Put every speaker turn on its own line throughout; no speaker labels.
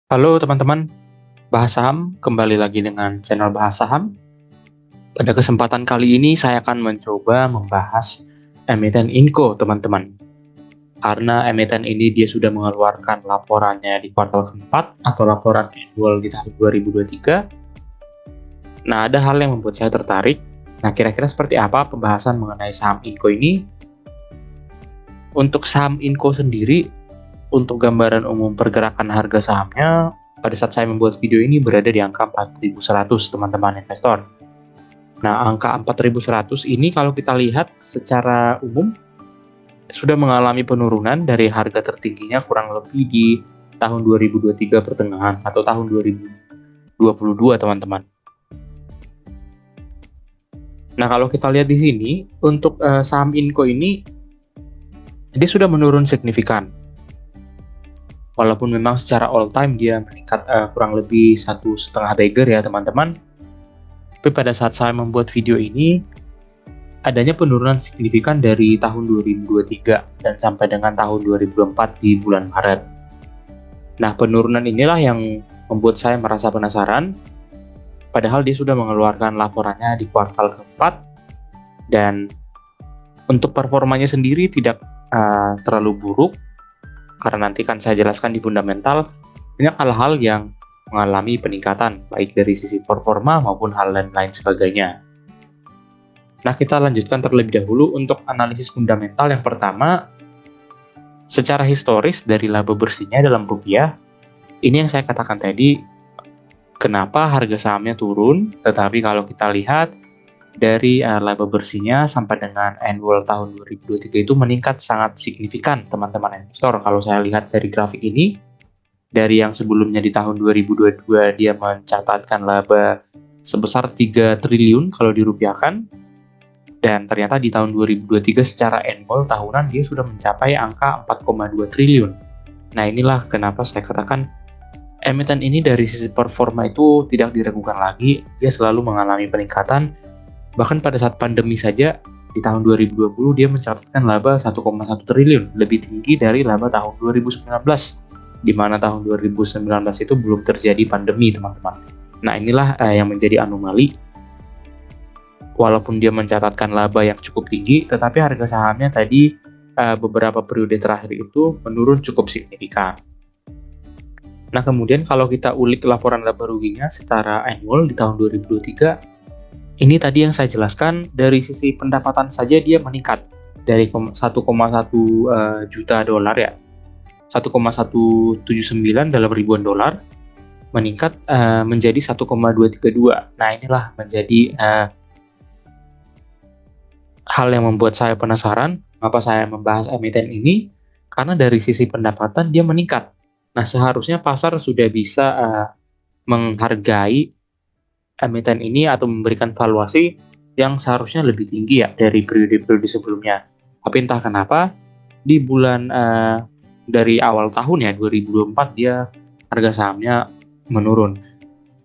Halo teman-teman, Bahas Saham kembali lagi dengan channel Bahas Saham. Pada kesempatan kali ini saya akan mencoba membahas emiten Inco, teman-teman. Karena emiten ini dia sudah mengeluarkan laporannya di kuartal keempat atau laporan annual di tahun 2023. Nah, ada hal yang membuat saya tertarik. Nah, kira-kira seperti apa pembahasan mengenai saham Inco ini? Untuk saham Inco sendiri, untuk gambaran umum pergerakan harga sahamnya, pada saat saya membuat video ini berada di angka 4.100, teman-teman investor. Nah, angka 4.100 ini kalau kita lihat secara umum sudah mengalami penurunan dari harga tertingginya kurang lebih di tahun 2023 pertengahan atau tahun 2022, teman-teman. Nah, kalau kita lihat di sini untuk saham Inco ini dia sudah menurun signifikan. Walaupun memang secara all time dia meningkat kurang lebih 1,5 bagger ya, teman-teman. Tapi pada saat saya membuat video ini, adanya penurunan signifikan dari tahun 2023 dan sampai dengan tahun 2024 di bulan Maret. Nah, penurunan inilah yang membuat saya merasa penasaran, padahal dia sudah mengeluarkan laporannya di kuartal keempat, dan untuk performanya sendiri tidak terlalu buruk, karena nanti kan saya jelaskan di fundamental, banyak hal-hal yang mengalami peningkatan, baik dari sisi performa maupun hal lain sebagainya. Nah, kita lanjutkan terlebih dahulu untuk analisis fundamental. Yang pertama, secara historis dari laba bersihnya dalam rupiah, ini yang saya katakan tadi, kenapa harga sahamnya turun, tetapi kalau kita lihat dari laba bersihnya sampai dengan annual tahun 2023 itu meningkat sangat signifikan, teman-teman investor. Kalau saya lihat dari grafik ini, dari yang sebelumnya di tahun 2022 dia mencatatkan laba sebesar 3 triliun kalau dirupiahkan, dan ternyata di tahun 2023 secara annual tahunan dia sudah mencapai angka 4,2 triliun. Nah, inilah kenapa saya katakan emiten ini dari sisi performa itu tidak diragukan lagi, dia selalu mengalami peningkatan. Bahkan pada saat pandemi saja di tahun 2020 dia mencatatkan laba 1,1 triliun, lebih tinggi dari laba tahun 2019, di mana tahun 2019 itu belum terjadi pandemi, teman-teman. Nah, inilah yang menjadi anomali. Walaupun dia mencatatkan laba yang cukup tinggi, tetapi harga sahamnya tadi beberapa periode terakhir itu menurun cukup signifikan. Nah, kemudian kalau kita ulik laporan laba ruginya secara annual di tahun 2023, ini tadi yang saya jelaskan, dari sisi pendapatan saja dia meningkat dari 1,1 juta dolar ya, 1,179 dalam ribuan dolar, meningkat menjadi 1,232. Nah, inilah menjadi hal yang membuat saya penasaran, mengapa saya membahas emiten ini, karena dari sisi pendapatan dia meningkat. Nah, seharusnya pasar sudah bisa menghargai emiten ini atau memberikan valuasi yang seharusnya lebih tinggi ya dari periode-periode sebelumnya. Tapi entah kenapa di bulan dari awal tahun ya 2024 dia harga sahamnya menurun.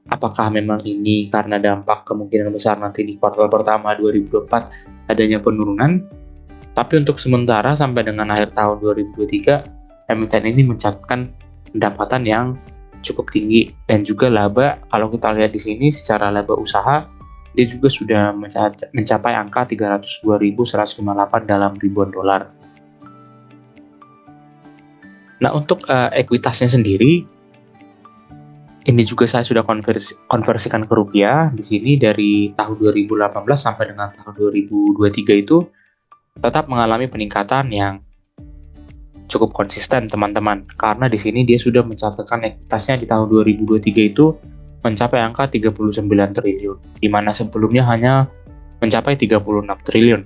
Apakah memang ini karena dampak kemungkinan besar nanti di kuartal pertama 2024 adanya penurunan? Tapi untuk sementara sampai dengan akhir tahun 2023, emiten ini mencatatkan pendapatan yang cukup tinggi, dan juga laba kalau kita lihat di sini secara laba usaha dia juga sudah mencapai angka 302.158 dalam ribuan dolar. Nah, untuk ekuitasnya sendiri ini juga saya sudah konversikan ke rupiah. Di sini dari tahun 2018 sampai dengan tahun 2023 itu tetap mengalami peningkatan yang cukup konsisten, teman-teman. Karena di sini dia sudah mencatatkan ekuitasnya di tahun 2023 itu mencapai angka 39 triliun, di mana sebelumnya hanya mencapai 36 triliun.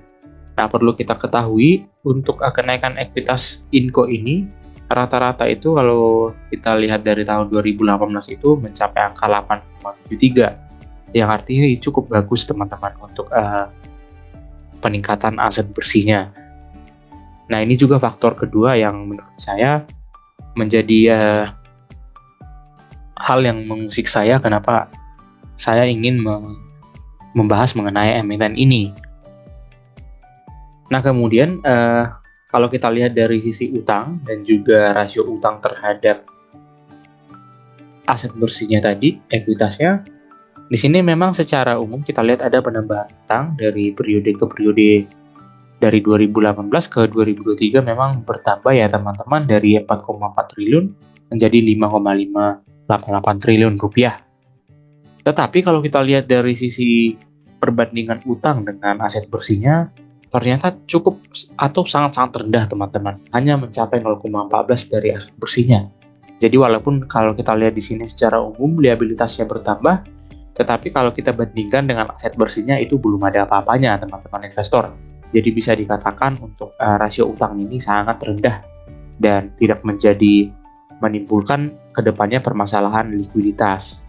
Nah, perlu kita ketahui untuk kenaikan ekuitas Inco ini rata-rata itu kalau kita lihat dari tahun 2018 itu mencapai angka 8,73, yang artinya cukup bagus, teman-teman, untuk peningkatan aset bersihnya. Nah, ini juga faktor kedua yang menurut saya menjadi hal yang mengusik saya, kenapa saya ingin membahas mengenai emiten ini. Nah, kemudian kalau kita lihat dari sisi utang dan juga rasio utang terhadap aset bersihnya tadi, ekuitasnya, di sini memang secara umum kita lihat ada penambahan utang dari periode ke periode. Dari 2018 ke 2023 memang bertambah ya teman-teman, dari 4,4 triliun menjadi 5,588 triliun rupiah. Tetapi kalau kita lihat dari sisi perbandingan utang dengan aset bersihnya, ternyata cukup atau sangat-sangat rendah teman-teman, hanya mencapai 0,14 dari aset bersihnya. Jadi walaupun kalau kita lihat di sini secara umum liabilitasnya bertambah, tetapi kalau kita bandingkan dengan aset bersihnya itu belum ada apa-apanya teman-teman investor. Jadi bisa dikatakan untuk rasio utang ini sangat rendah dan tidak menimbulkan kedepannya permasalahan likuiditas.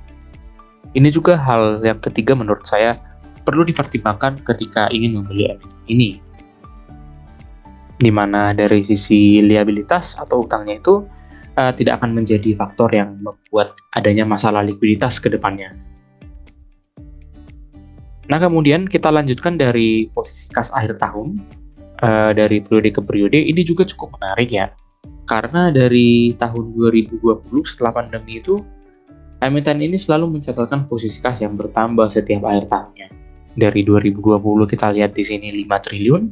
Ini juga hal yang ketiga menurut saya perlu dipertimbangkan ketika ingin membeli emiten ini, di mana dari sisi liabilitas atau utangnya itu tidak akan menjadi faktor yang membuat adanya masalah likuiditas ke depannya. Nah, kemudian kita lanjutkan dari posisi kas akhir tahun, dari periode ke periode, ini juga cukup menarik ya. Karena dari tahun 2020 setelah pandemi itu, emiten ini selalu mencatatkan posisi kas yang bertambah setiap akhir tahunnya. Dari 2020 kita lihat di sini 5 triliun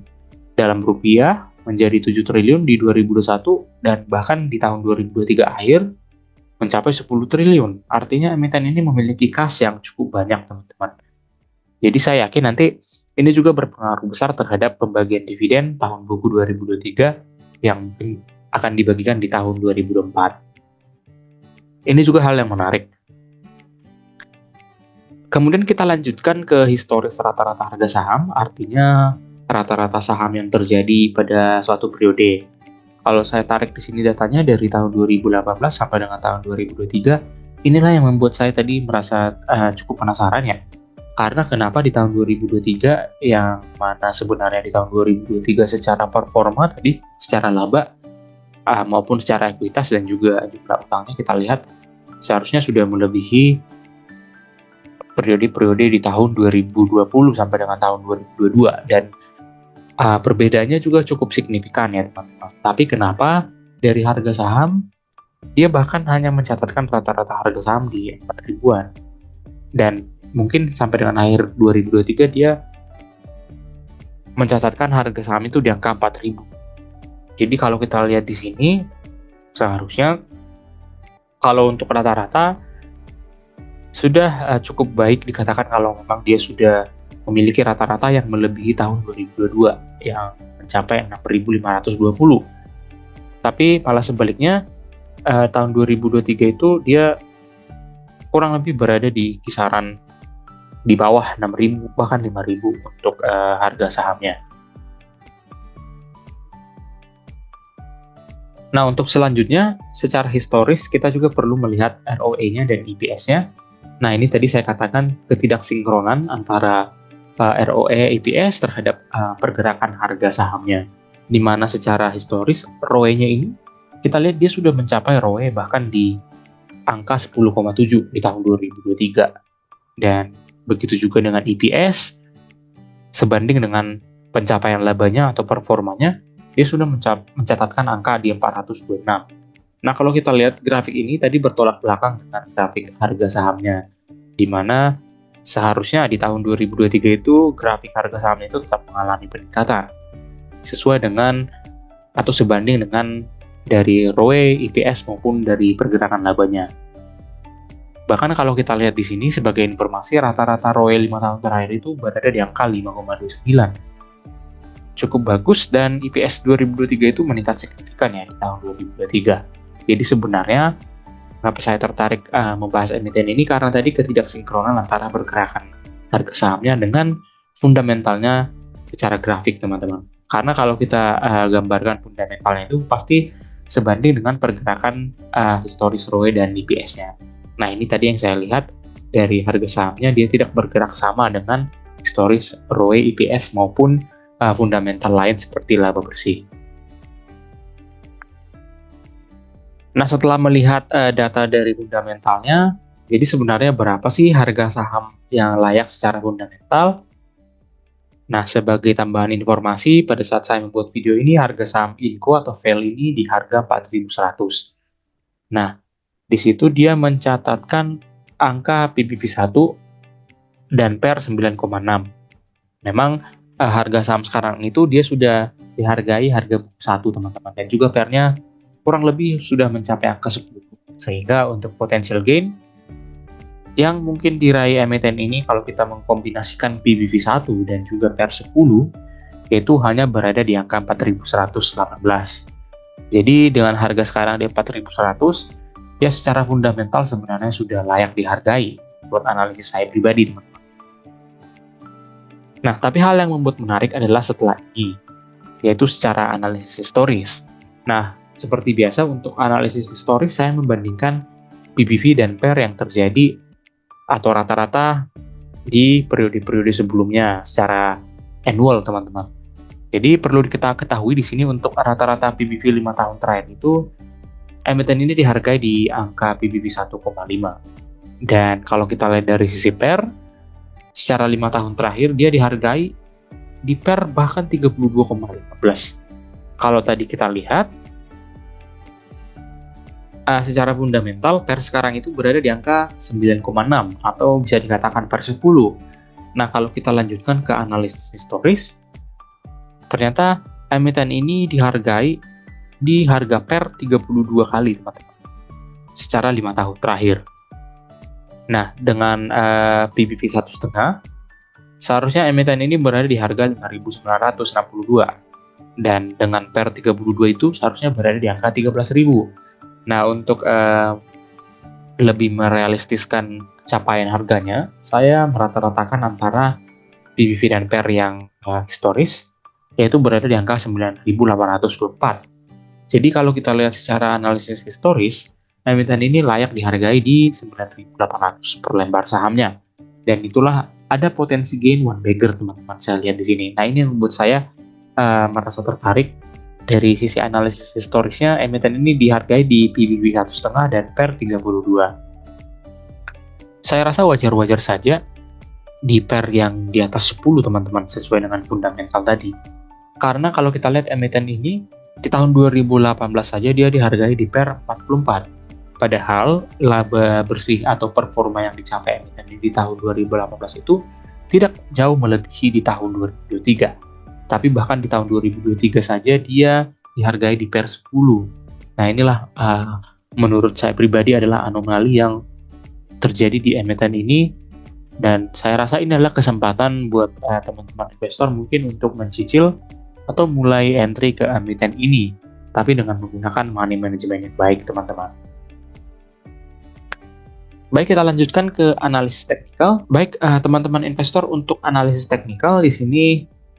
dalam rupiah, menjadi 7 triliun di 2021, dan bahkan di tahun 2023 akhir mencapai 10 triliun. Artinya emiten ini memiliki kas yang cukup banyak teman-teman. Jadi saya yakin nanti ini juga berpengaruh besar terhadap pembagian dividen tahun buku 2023 yang akan dibagikan di tahun 2024. Ini juga hal yang menarik. Kemudian kita lanjutkan ke historis rata-rata harga saham, artinya rata-rata saham yang terjadi pada suatu periode. Kalau saya tarik di sini datanya dari tahun 2018 sampai dengan tahun 2023, inilah yang membuat saya tadi merasa cukup penasaran ya. Karena kenapa di tahun 2023 yang mana sebenarnya di tahun 2023 secara performa tadi, secara laba maupun secara ekuitas dan juga jumlah utangnya kita lihat seharusnya sudah melebihi periode-periode di tahun 2020 sampai dengan tahun 2022, dan perbedaannya juga cukup signifikan ya teman-teman. Tapi kenapa dari harga saham dia bahkan hanya mencatatkan rata-rata harga saham di 4 ribuan, dan mungkin sampai dengan akhir 2023 dia mencatatkan harga saham itu di angka 4.000. Jadi kalau kita lihat di sini, seharusnya kalau untuk rata-rata sudah cukup baik dikatakan kalau memang dia sudah memiliki rata-rata yang melebihi tahun 2022 yang mencapai 6.520. Tapi malah sebaliknya tahun 2023 itu dia kurang lebih berada di kisaran di bawah 6.000 bahkan 5.000 untuk harga sahamnya. Nah, untuk selanjutnya secara historis kita juga perlu melihat ROE-nya dan EPS-nya. Nah, ini tadi saya katakan ketidaksinkronan antara ROE EPS terhadap pergerakan harga sahamnya, di mana secara historis ROE-nya ini kita lihat dia sudah mencapai ROE bahkan di angka 10,7 di tahun 2023, dan begitu juga dengan EPS sebanding dengan pencapaian labanya atau performanya, dia sudah mencatatkan angka di 426. Nah, kalau kita lihat grafik ini tadi bertolak belakang dengan grafik harga sahamnya, di mana seharusnya di tahun 2023 itu grafik harga sahamnya itu tetap mengalami peningkatan sesuai dengan atau sebanding dengan dari ROE, EPS maupun dari pergerakan labanya. Bahkan kalau kita lihat di sini sebagai informasi, rata-rata ROE 5 tahun terakhir itu berada di angka 5,29. Cukup bagus, dan EPS 2023 itu meningkat signifikan ya di tahun 2023. Jadi sebenarnya kenapa saya tertarik membahas emiten ini karena tadi ketidaksinkronan antara pergerakan harga sahamnya dengan fundamentalnya secara grafik teman-teman. Karena kalau kita gambarkan fundamentalnya itu pasti sebanding dengan pergerakan historis ROE dan EPS-nya. Nah, ini tadi yang saya lihat dari harga sahamnya dia tidak bergerak sama dengan historis ROE, EPS maupun fundamental lain seperti laba bersih. Nah, setelah melihat data dari fundamentalnya, jadi sebenarnya berapa sih harga saham yang layak secara fundamental? Nah, sebagai tambahan informasi, pada saat saya membuat video ini, harga saham Inco atau VEL ini di harga 4.100. Nah, Di situ dia mencatatkan angka PBV1 dan PER 9,6. Memang harga saham sekarang itu dia sudah dihargai harga buku 1 teman-teman, dan juga PER-nya kurang lebih sudah mencapai angka 10. Sehingga untuk potential gain yang mungkin diraih emiten ini kalau kita mengkombinasikan PBV1 dan juga PER 10, yaitu hanya berada di angka 4.118. Jadi dengan harga sekarang di 4.100, ya secara fundamental sebenarnya sudah layak dihargai buat analisis saya pribadi, teman-teman. Nah, tapi hal yang membuat menarik adalah setelah ini, yaitu secara analisis historis. Nah, seperti biasa untuk analisis historis saya membandingkan PBV dan PER yang terjadi atau rata-rata di periode-periode sebelumnya secara annual, teman-teman. Jadi perlu kita ketahui di sini untuk rata-rata PBV 5 tahun terakhir itu emiten ini dihargai di angka PBV 1,5. Dan kalau kita lihat dari sisi PER, secara 5 tahun terakhir dia dihargai di PER bahkan 32,15. Kalau tadi kita lihat secara fundamental PER sekarang itu berada di angka 9,6 atau bisa dikatakan PER 10. Nah, kalau kita lanjutkan ke analisis historis, ternyata emiten ini dihargai di harga PER 32 kali, teman-teman, secara 5 tahun terakhir. Nah, dengan PBV 1,5, seharusnya emiten ini berada di harga 5.962. Dan dengan PER 32 itu seharusnya berada di angka 13.000. Nah, untuk lebih merealistiskan capaian harganya, saya merata-ratakan antara PBV dan PER yang historis, yaitu berada di angka 9.824. Jadi kalau kita lihat secara analisis historis, emiten ini layak dihargai di 9.800 per lembar sahamnya. Dan itulah ada potensi gain one bagger, teman-teman, saya lihat di sini. Nah, ini yang membuat saya merasa tertarik. Dari sisi analisis historisnya, emiten ini dihargai di PBV 1,5 dan PER 32. Saya rasa wajar-wajar saja di PER yang di atas 10, teman-teman, sesuai dengan fundamental tadi. Karena kalau kita lihat emiten ini, di tahun 2018 saja dia dihargai di PER 44. Padahal laba bersih atau performa yang dicapai emiten ini di tahun 2018 itu tidak jauh melebihi di tahun 2023. Tapi bahkan di tahun 2023 saja dia dihargai di PER 10. Nah, inilah menurut saya pribadi adalah anomali yang terjadi di emiten ini, dan saya rasa ini adalah kesempatan buat teman-teman investor mungkin untuk mencicil atau mulai entry ke emiten ini, tapi dengan menggunakan money management yang baik, teman-teman. Baik, kita lanjutkan ke analisis teknikal. Baik, teman-teman investor, untuk analisis teknikal di sini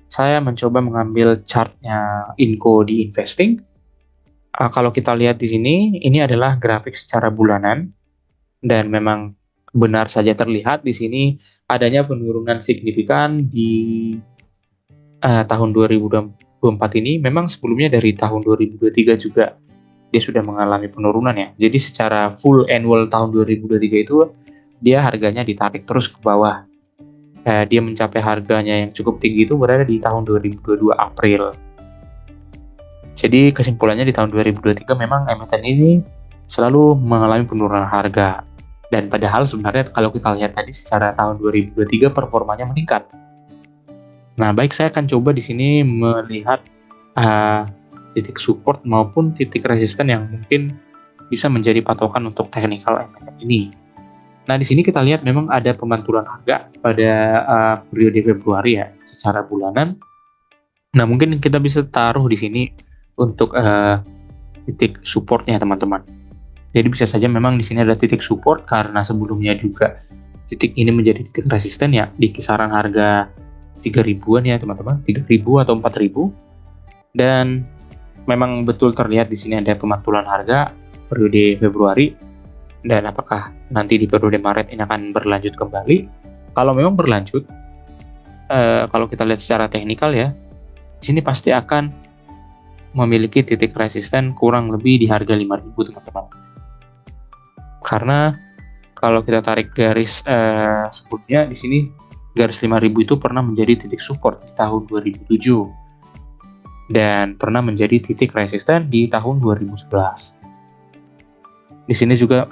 saya mencoba mengambil chartnya Inco di investing. Kalau kita lihat di sini, ini adalah grafik secara bulanan, dan memang benar saja terlihat di sini adanya penurunan signifikan di tahun 2024 ini. Memang sebelumnya dari tahun 2023 juga dia sudah mengalami penurunan ya. Jadi secara full annual tahun 2023 itu dia harganya ditarik terus ke bawah. Dia mencapai harganya yang cukup tinggi itu berada di tahun 2022 April. Jadi kesimpulannya di tahun 2023 memang emiten ini selalu mengalami penurunan harga. Dan padahal sebenarnya kalau kita lihat tadi secara tahun 2023 performanya meningkat. Nah, baik, saya akan coba di sini melihat titik support maupun titik resisten yang mungkin bisa menjadi patokan untuk technical emiten ini. Nah, di sini kita lihat memang ada pemantulan harga pada periode Februari ya, secara bulanan. Nah, mungkin kita bisa taruh di sini untuk titik supportnya, teman-teman. Jadi bisa saja memang di sini ada titik support karena sebelumnya juga titik ini menjadi titik resisten ya, di kisaran harga 3.000-an ya, teman-teman, 3.000 atau 4.000. Dan memang betul terlihat di sini ada pemantulan harga periode Februari. Dan apakah nanti di periode Maret ini akan berlanjut kembali? Kalau memang berlanjut, kalau kita lihat secara teknikal ya, di sini pasti akan memiliki titik resisten kurang lebih di harga 5.000, teman-teman. Karena kalau kita tarik garis sebelumnya di sini, garis 5.000 itu pernah menjadi titik support di tahun 2007 dan pernah menjadi titik resisten di tahun 2011. Di sini juga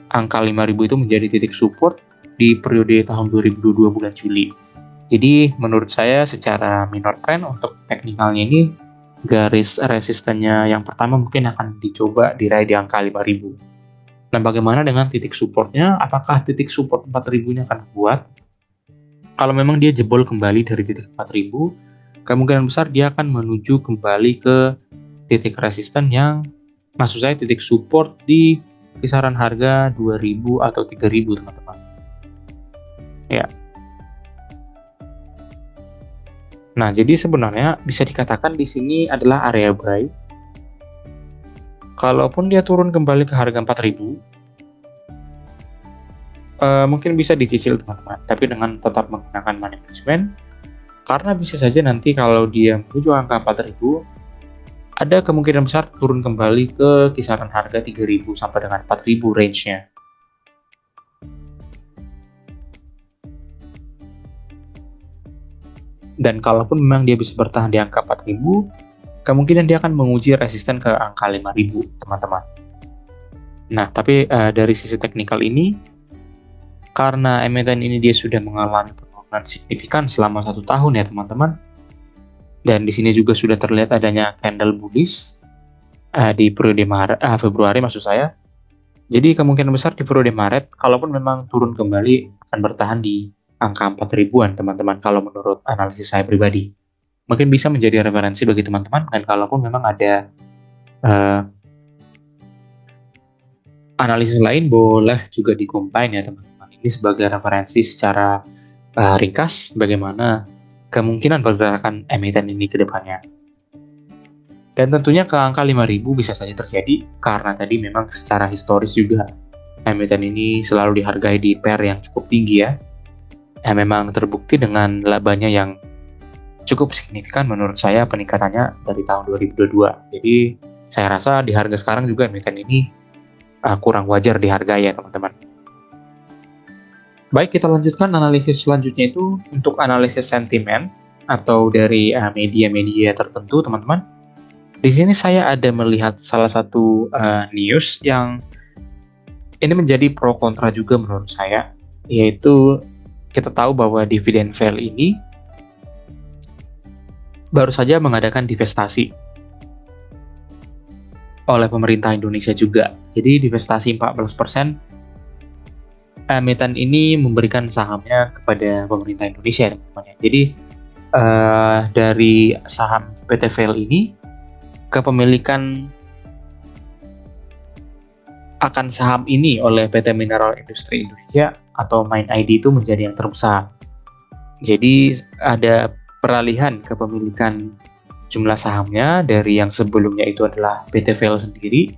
angka 5.000 itu menjadi titik support di periode tahun 2022 bulan Juli. Jadi menurut saya secara minor trend untuk teknikalnya ini garis resistennya yang pertama mungkin akan dicoba diraih di angka 5.000. Nah, bagaimana dengan titik supportnya? Apakah titik support 4.000-nya akan kuat? Kalau memang dia jebol kembali dari titik 4.000, kemungkinan besar dia akan menuju kembali ke titik resisten yang, maksud saya titik support di kisaran harga 2.000 atau 3.000, teman-teman. Ya. Nah, jadi sebenarnya bisa dikatakan di sini adalah area buy. Kalaupun dia turun kembali ke harga 4.000, mungkin bisa dicicil, teman-teman, tapi dengan tetap menggunakan money management, karena bisa saja nanti kalau dia menuju angka 4.000, ada kemungkinan besar turun kembali ke kisaran harga 3.000 sampai dengan 4.000 range-nya. Dan kalaupun memang dia bisa bertahan di angka 4.000, kemungkinan dia akan menguji resisten ke angka 5.000, teman-teman. Nah, tapi dari sisi teknikal ini, karena emiten ini dia sudah mengalami penurunan signifikan selama 1 tahun ya, teman-teman. Dan di sini juga sudah terlihat adanya candle bullish di periode Februari maksud saya. Jadi kemungkinan besar di periode Maret, kalaupun memang turun kembali, akan bertahan di angka 4.000-an, teman-teman, kalau menurut analisis saya pribadi. Mungkin bisa menjadi referensi bagi teman-teman, dan kalaupun memang ada analisis lain, boleh juga di-combine ya, teman-teman. Ini sebagai referensi secara ringkas, bagaimana kemungkinan pergerakan emiten ini ke depannya. Dan tentunya ke angka 5.000 bisa saja terjadi, karena tadi memang secara historis juga emiten ini selalu dihargai di pair yang cukup tinggi ya. Memang terbukti dengan labanya yang cukup signifikan menurut saya peningkatannya dari tahun 2022. Jadi saya rasa di harga sekarang juga emiten ini kurang wajar dihargai ya, teman-teman. Baik, kita lanjutkan analisis selanjutnya itu untuk analisis sentimen atau dari media-media tertentu, teman-teman. Di sini saya ada melihat salah satu news yang ini menjadi pro kontra juga menurut saya, yaitu kita tahu bahwa Dividend Fail ini baru saja mengadakan divestasi oleh pemerintah Indonesia juga. Jadi divestasi 14%, emiten ini memberikan sahamnya kepada pemerintah Indonesia, teman-teman. Jadi dari saham PT Fail ini, kepemilikan akan saham ini oleh PT Mineral Industri Indonesia atau MIND itu menjadi yang terbesar. Jadi ada peralihan kepemilikan jumlah sahamnya dari yang sebelumnya itu adalah PT Fail sendiri,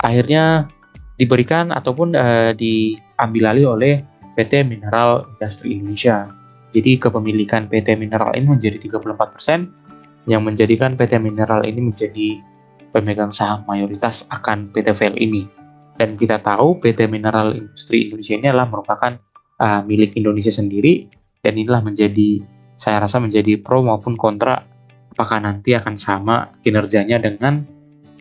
akhirnya diberikan ataupun diambil alih oleh PT Mineral Industri Indonesia. Jadi kepemilikan PT Mineral ini menjadi 34%, yang menjadikan PT Mineral ini menjadi pemegang saham mayoritas akan PT Fail ini. Dan kita tahu PT Mineral Industri Indonesia ini adalah merupakan milik Indonesia sendiri, dan inilah menjadi, saya rasa menjadi pro maupun kontra, apakah nanti akan sama kinerjanya dengan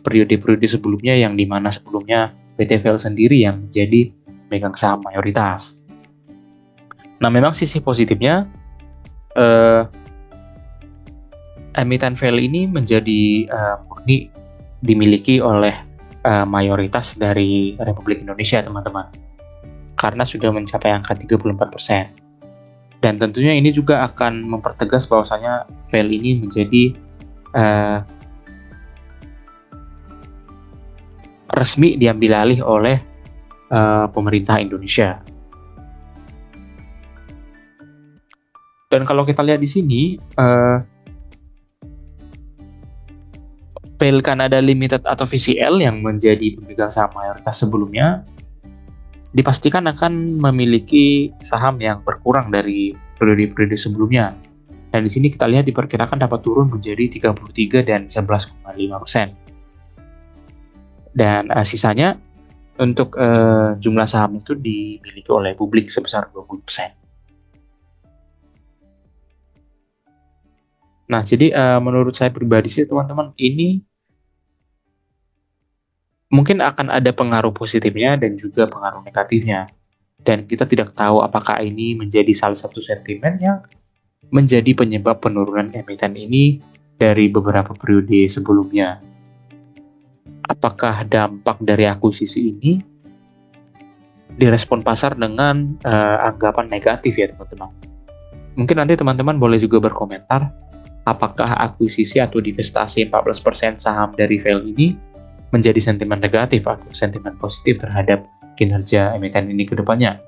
periode-periode sebelumnya, yang dimana sebelumnya PT Fail sendiri yang menjadi pemegang saham mayoritas. Nah, memang sisi positifnya emiten Fail ini menjadi murni dimiliki oleh mayoritas dari Republik Indonesia, teman-teman, karena sudah mencapai angka 34%. Dan tentunya ini juga akan mempertegas bahwasanya Fail ini menjadi resmi diambil alih oleh pemerintah Indonesia. Dan kalau kita lihat di sini, Fail Canada Limited atau VCL yang menjadi pemegang saham mayoritas sebelumnya, dipastikan akan memiliki saham yang berkurang dari periode-periode sebelumnya. Dan di sini kita lihat diperkirakan dapat turun menjadi 33 dan 11,5%. Dan sisanya untuk jumlah saham itu dimiliki oleh publik sebesar 20%. Nah, jadi menurut saya pribadi sih, teman-teman, ini mungkin akan ada pengaruh positifnya dan juga pengaruh negatifnya. Dan kita tidak tahu apakah ini menjadi salah satu sentimen yang menjadi penyebab penurunan emiten ini dari beberapa periode sebelumnya. Apakah dampak dari akuisisi ini direspon pasar dengan anggapan negatif ya teman-teman? Mungkin nanti teman-teman boleh juga berkomentar apakah akuisisi atau divestasi 14% saham dari Vail ini menjadi sentimen negatif atau sentimen positif terhadap kinerja emiten ini ke depannya.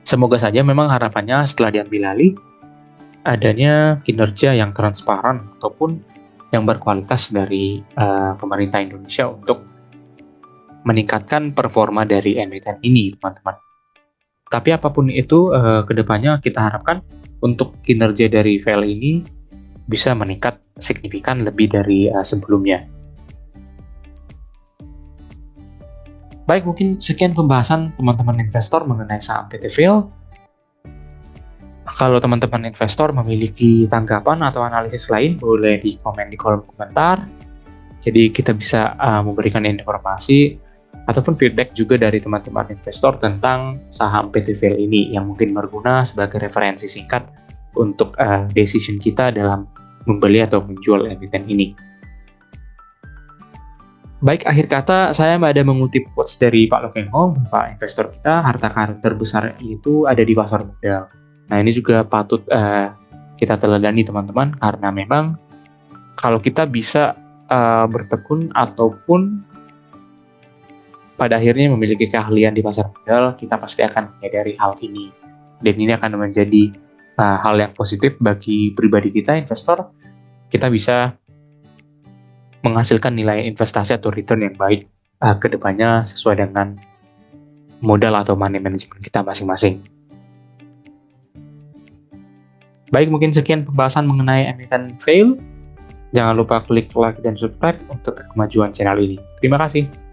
Semoga saja memang harapannya setelah diambil alih adanya kinerja yang transparan ataupun yang berkualitas dari pemerintah Indonesia untuk meningkatkan performa dari emiten ini, teman-teman. Tapi apapun itu, kedepannya kita harapkan untuk kinerja dari Vail ini bisa meningkat signifikan lebih dari sebelumnya. Baik, mungkin sekian pembahasan teman-teman investor mengenai saham PT Vail. Kalau teman-teman investor memiliki tanggapan atau analisis lain, boleh di komen di kolom komentar. Jadi kita bisa memberikan informasi ataupun feedback juga dari teman-teman investor tentang saham PT Vail ini yang mungkin berguna sebagai referensi singkat untuk decision kita dalam membeli atau menjual emiten ini. Baik, akhir kata saya ada mengutip quotes dari Pak Lokeng Hong, Bapak investor kita, harta karun terbesar itu ada di pasar modal. Nah, ini juga patut kita teladani teman-teman, karena memang kalau kita bisa bertekun ataupun pada akhirnya memiliki keahlian di pasar modal, kita pasti akan menyadari hal ini. Dan ini akan menjadi hal yang positif bagi pribadi kita, investor. Kita bisa menghasilkan nilai investasi atau return yang baik ke depannya sesuai dengan modal atau money management kita masing-masing. Baik, mungkin sekian pembahasan mengenai emiten Vail. Jangan lupa klik like dan subscribe untuk kemajuan channel ini. Terima kasih.